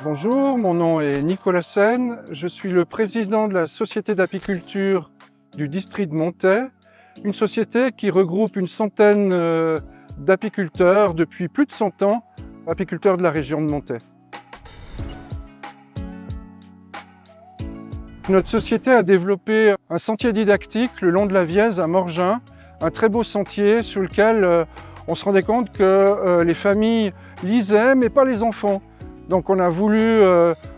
Bonjour, mon nom est Nicolas Sen, je suis le président de la Société d'apiculture du district de Montaix, une société qui regroupe une centaine d'apiculteurs depuis plus de 100 ans, apiculteurs de la région de Montaix. Notre société a développé un sentier didactique le long de la Vièze à Morgin, un très beau sentier sur lequel on se rendait compte que les familles lisaient, mais pas les enfants. Donc on a voulu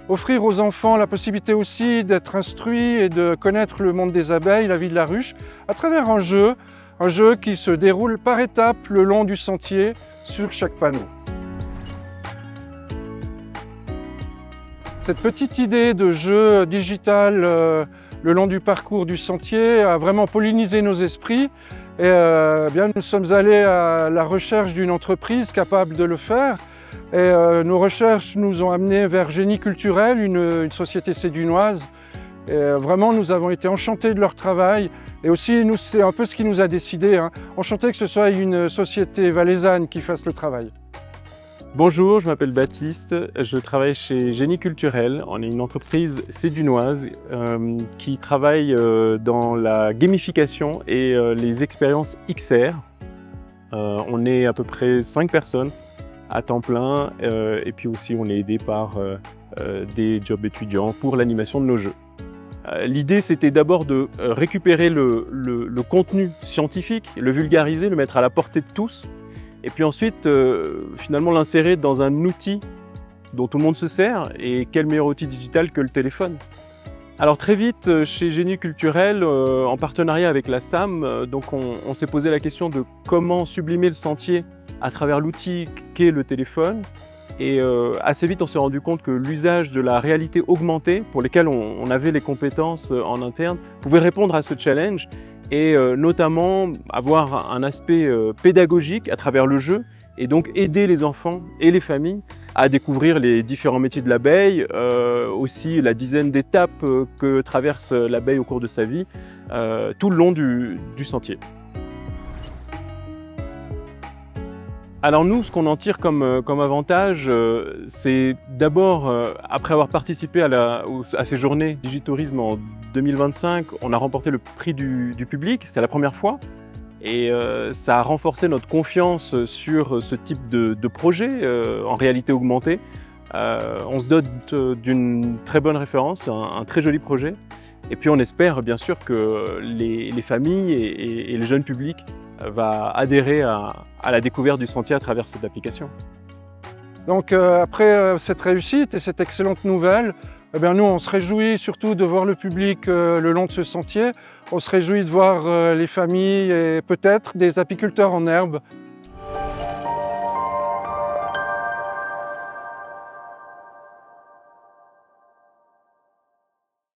offrir aux enfants la possibilité aussi d'être instruits et de connaître le monde des abeilles, la vie de la ruche, à travers un jeu qui se déroule par étapes le long du sentier sur chaque panneau. Cette petite idée de jeu digital le long du parcours du sentier a vraiment pollinisé nos esprits et bien, nous sommes allés à la recherche d'une entreprise capable de le faire. Et nos recherches nous ont amenés vers Génie Culturel, une société sédunoise. Et vraiment, nous avons été enchantés de leur travail. Et aussi, c'est un peu ce qui nous a décidé, enchantés que ce soit une société valaisanne qui fasse le travail. Bonjour, je m'appelle Baptiste, je travaille chez Génie Culturel. On est une entreprise sédunoise qui travaille dans la gamification et les expériences XR. On est à peu près 5 personnes à temps plein et puis aussi on est aidé par des jobs étudiants pour l'animation de nos jeux. L'idée c'était d'abord de récupérer le contenu scientifique, le vulgariser, le mettre à la portée de tous et puis ensuite finalement l'insérer dans un outil dont tout le monde se sert. Et quel meilleur outil digital que le téléphone. Alors très vite chez Génie Culturel, en partenariat avec la SAM, donc on s'est posé la question de comment sublimer le sentier à travers l'outil qu'est le téléphone. Et assez vite, on s'est rendu compte que l'usage de la réalité augmentée, pour lesquelles on avait les compétences en interne, pouvait répondre à ce challenge et notamment avoir un aspect pédagogique à travers le jeu et donc aider les enfants et les familles à découvrir les différents métiers de l'abeille, aussi la dizaine d'étapes que traverse l'abeille au cours de sa vie, tout le long du sentier. Alors nous, ce qu'on en tire comme avantage, c'est d'abord, après avoir participé à ces journées Digitourisme en 2025, on a remporté le prix du public, c'était la première fois. Et ça a renforcé notre confiance sur ce type de projet en réalité augmentée. On se dote d'une très bonne référence, un très joli projet. Et puis on espère bien sûr que les familles et le jeune public va adhérer à la découverte du sentier à travers cette application. Donc après cette réussite et cette excellente nouvelle, eh bien, nous on se réjouit surtout de voir le public le long de ce sentier. On se réjouit de voir les familles et peut-être des apiculteurs en herbe